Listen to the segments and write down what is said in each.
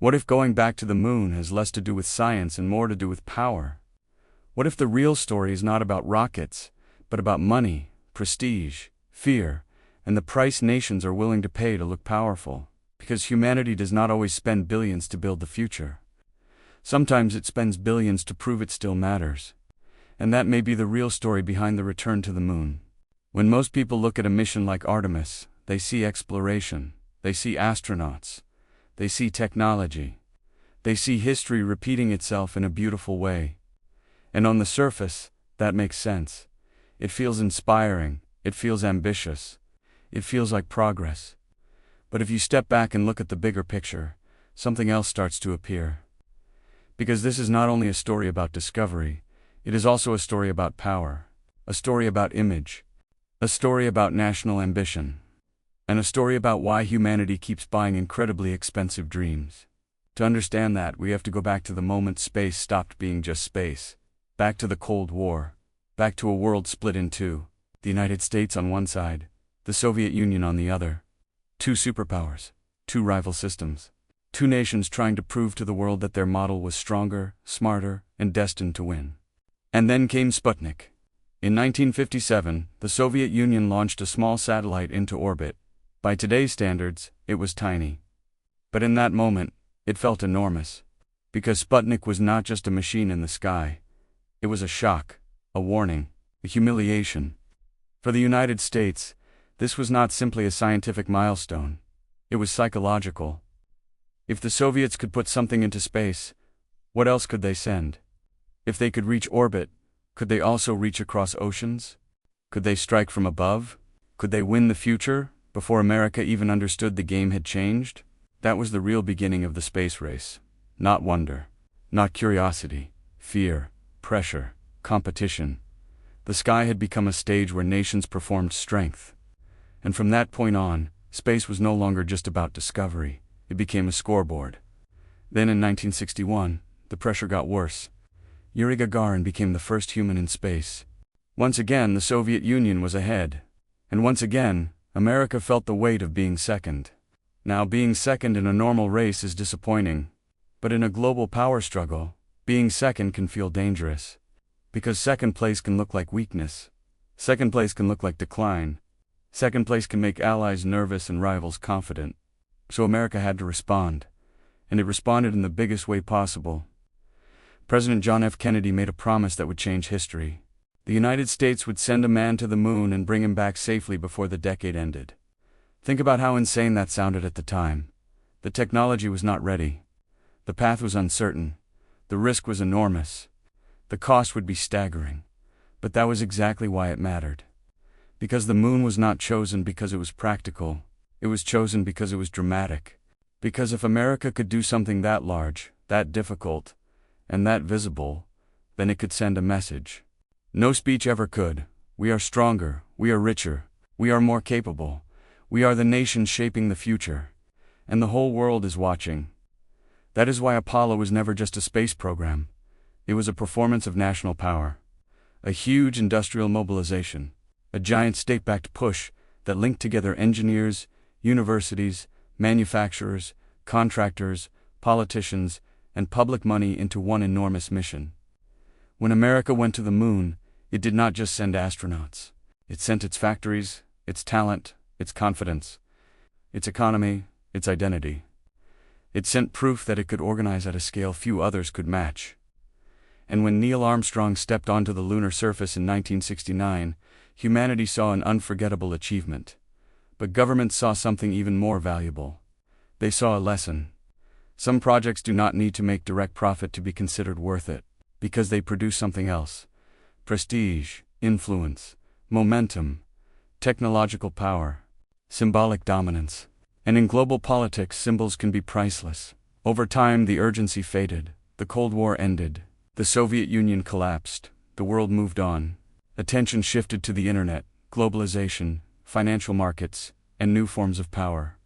What if going back to the moon has less to do with science and more to do with power? What if the real story is not about rockets, but about money, prestige, fear, and the price nations are willing to pay to look powerful? Because humanity does not always spend billions to build the future. Sometimes it spends billions to prove it still matters. And that may be the real story behind the return to the moon. When most people look at a mission like Artemis, they see exploration, they see astronauts, they see technology, they see history repeating itself in a beautiful way. And on the surface, that makes sense. It feels inspiring, it feels ambitious, it feels like progress. But if you step back and look at the bigger picture, something else starts to appear. Because this is not only a story about discovery, it is also a story about power, a story about image, a story about national ambition, and a story about why humanity keeps buying incredibly expensive dreams. To understand that, we have to go back to the moment space stopped being just space, back to the Cold War, back to a world split in two, the United States on one side, the Soviet Union on the other. Two superpowers, two rival systems, two nations trying to prove to the world that their model was stronger, smarter, and destined to win. And then came Sputnik. In 1957, the Soviet Union launched a small satellite into orbit. By today's standards, it was tiny. But in that moment, it felt enormous. Because Sputnik was not just a machine in the sky. It was a shock, a warning, a humiliation. For the United States, this was not simply a scientific milestone. It was psychological. If the Soviets could put something into space, what else could they send? If they could reach orbit, could they also reach across oceans? Could they strike from above? Could they win the future, before America even understood the game had changed? That was the real beginning of the space race. Not wonder. Not curiosity. Fear. Pressure. Competition. The sky had become a stage where nations performed strength. And from that point on, space was no longer just about discovery. It became a scoreboard. Then in 1961, the pressure got worse. Yuri Gagarin became the first human in space. Once again, the Soviet Union was ahead. And once again, America felt the weight of being second. Now, being second in a normal race is disappointing. But in a global power struggle, being second can feel dangerous. Because second place can look like weakness. Second place can look like decline. Second place can make allies nervous and rivals confident. So America had to respond. And it responded in the biggest way possible. President John F. Kennedy made a promise that would change history. The United States would send a man to the moon and bring him back safely before the decade ended. Think about how insane that sounded at the time. The technology was not ready. The path was uncertain. The risk was enormous. The cost would be staggering. But that was exactly why it mattered. Because the moon was not chosen because it was practical. It was chosen because it was dramatic. Because if America could do something that large, that difficult, and that visible, then it could send a message. No speech ever could. We are stronger, we are richer, we are more capable, we are the nation shaping the future. And the whole world is watching. That is why Apollo was never just a space program. It was a performance of national power. A huge industrial mobilization. A giant state-backed push that linked together engineers, universities, manufacturers, contractors, politicians, and public money into one enormous mission. When America went to the moon, it did not just send astronauts. It sent its factories, its talent, its confidence, its economy, its identity. It sent proof that it could organize at a scale few others could match. And when Neil Armstrong stepped onto the lunar surface in 1969, humanity saw an unforgettable achievement. But governments saw something even more valuable. They saw a lesson. Some projects do not need to make direct profit to be considered worth it, because they produce something else. Prestige, influence, momentum, technological power, symbolic dominance. And in global politics, symbols can be priceless. Over time, the urgency faded, the Cold War ended, the Soviet Union collapsed, the world moved on. Attention shifted to the internet, globalization, financial markets, and new forms of power.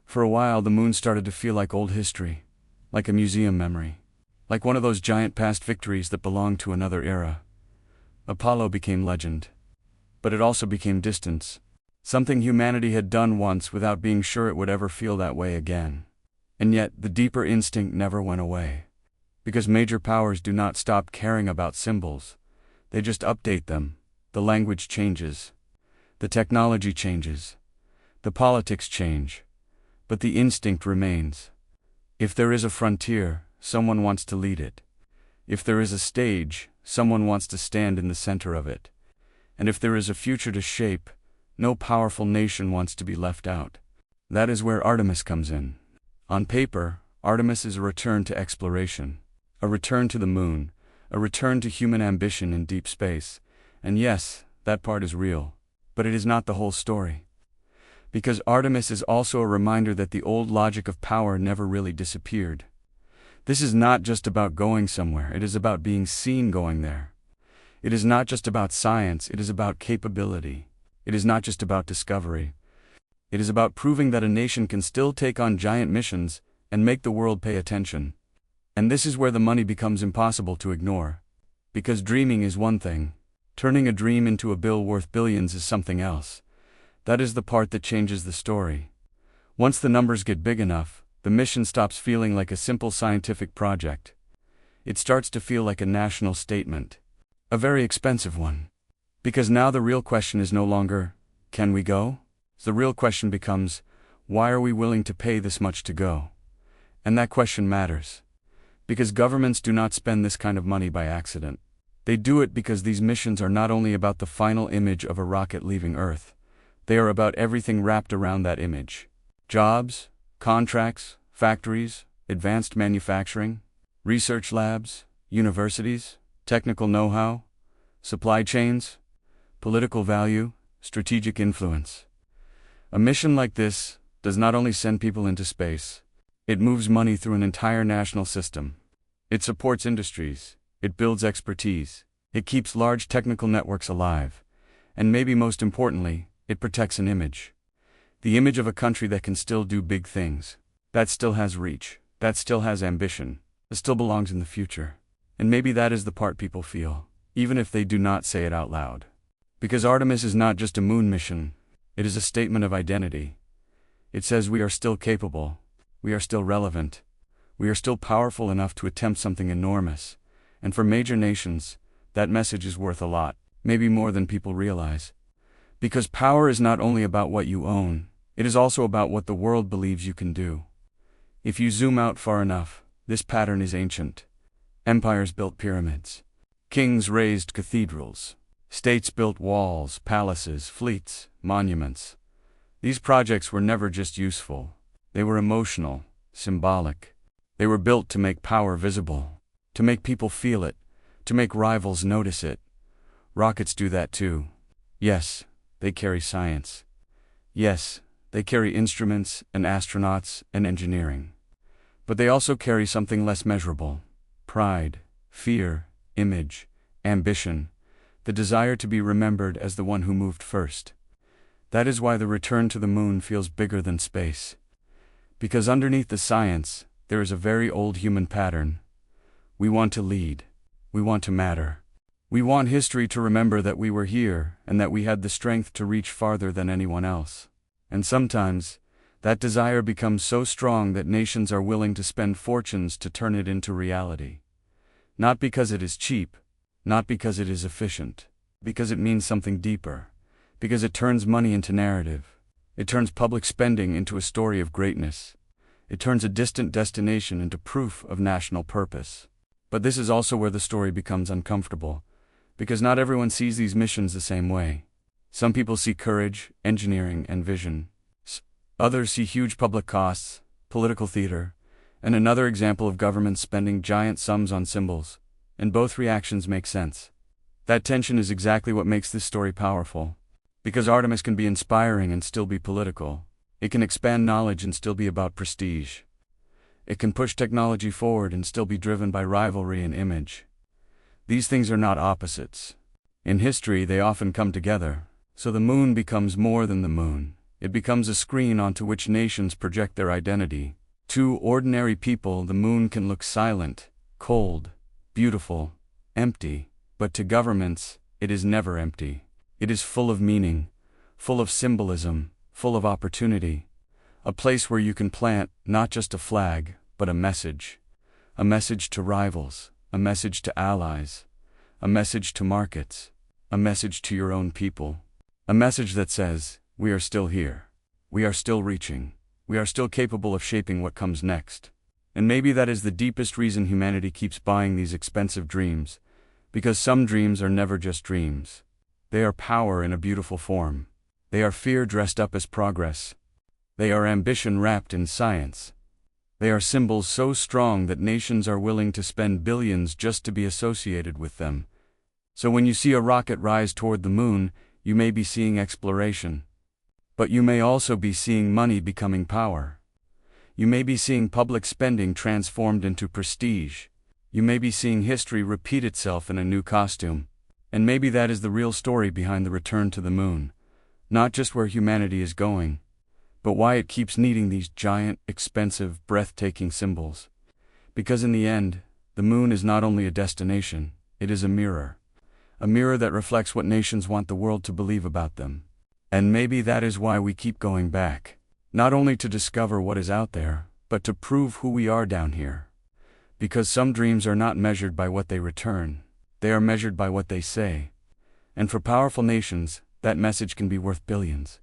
For a while, the moon started to feel like old history, like a museum memory, like one of those giant past victories that belonged to another era. Apollo became legend. But it also became distance, something humanity had done once without being sure it would ever feel that way again. And yet, the deeper instinct never went away. Because major powers do not stop caring about symbols. They just update them. The language changes. The technology changes. The politics change. But the instinct remains. If there is a frontier, someone wants to lead it. If there is a stage, someone wants to stand in the center of it. And if there is a future to shape, no powerful nation wants to be left out. That is where Artemis comes in. On paper, Artemis is a return to exploration, a return to the moon, a return to human ambition in deep space. And yes, that part is real. But it is not the whole story. Because Artemis is also a reminder that the old logic of power never really disappeared. This is not just about going somewhere, it is about being seen going there. It is not just about science, it is about capability. It is not just about discovery. It is about proving that a nation can still take on giant missions and make the world pay attention. And this is where the money becomes impossible to ignore. Because dreaming is one thing. Turning a dream into a bill worth billions is something else. That is the part that changes the story. Once the numbers get big enough, the mission stops feeling like a simple scientific project. It starts to feel like a national statement. A very expensive one. Because now the real question is no longer, can we go? The real question becomes, why are we willing to pay this much to go? And that question matters. Because governments do not spend this kind of money by accident. They do it because these missions are not only about the final image of a rocket leaving Earth. They are about everything wrapped around that image. Jobs, contracts, factories, advanced manufacturing, research labs, universities, technical know-how, supply chains, political value, strategic influence. A mission like this does not only send people into space, it moves money through an entire national system. It supports industries, it builds expertise, it keeps large technical networks alive, and maybe most importantly, it protects an image. The image of a country that can still do big things, that still has reach, that still has ambition, that still belongs in the future. And maybe that is the part people feel, even if they do not say it out loud. Because Artemis is not just a moon mission, it is a statement of identity. It says we are still capable, we are still relevant, we are still powerful enough to attempt something enormous. And for major nations, that message is worth a lot, maybe more than people realize. Because power is not only about what you own, it is also about what the world believes you can do. If you zoom out far enough, this pattern is ancient. Empires built pyramids. Kings raised cathedrals. States built walls, palaces, fleets, monuments. These projects were never just useful. They were emotional, symbolic. They were built to make power visible, to make people feel it, to make rivals notice it. Rockets do that too. Yes, they carry science. Yes, they carry instruments and astronauts and engineering. But they also carry something less measurable: pride, fear, image, ambition, the desire to be remembered as the one who moved first. That is why the return to the moon feels bigger than space. Because underneath the science, there is a very old human pattern. We want to lead. We want to matter. We want history to remember that we were here and that we had the strength to reach farther than anyone else. And sometimes, that desire becomes so strong that nations are willing to spend fortunes to turn it into reality. Not because it is cheap, not because it is efficient, because it means something deeper, because it turns money into narrative. It turns public spending into a story of greatness. It turns a distant destination into proof of national purpose. But this is also where the story becomes uncomfortable, because not everyone sees these missions the same way. Some people see courage, engineering, and vision. Others see huge public costs, political theater, and another example of governments spending giant sums on symbols. And both reactions make sense. That tension is exactly what makes this story powerful. Because Artemis can be inspiring and still be political. It can expand knowledge and still be about prestige. It can push technology forward and still be driven by rivalry and image. These things are not opposites. In history, they often come together. So the moon becomes more than the moon. It becomes a screen onto which nations project their identity. To ordinary people, the moon can look silent, cold, beautiful, empty. But to governments, it is never empty. It is full of meaning, full of symbolism, full of opportunity. A place where you can plant not just a flag, but a message. A message to rivals, a message to allies, a message to markets, a message to your own people. A message that says, we are still here. We are still reaching. We are still capable of shaping what comes next. And maybe that is the deepest reason humanity keeps buying these expensive dreams, because some dreams are never just dreams. They are power in a beautiful form. They are fear dressed up as progress. They are ambition wrapped in science. They are symbols so strong that nations are willing to spend billions just to be associated with them. So when you see a rocket rise toward the moon, you may be seeing exploration. But you may also be seeing money becoming power. You may be seeing public spending transformed into prestige. You may be seeing history repeat itself in a new costume. And maybe that is the real story behind the return to the moon. Not just where humanity is going, but why it keeps needing these giant, expensive, breathtaking symbols. Because in the end, the moon is not only a destination, it is a mirror. A mirror that reflects what nations want the world to believe about them. And maybe that is why we keep going back. Not only to discover what is out there, but to prove who we are down here. Because some dreams are not measured by what they return, they are measured by what they say. And for powerful nations, that message can be worth billions.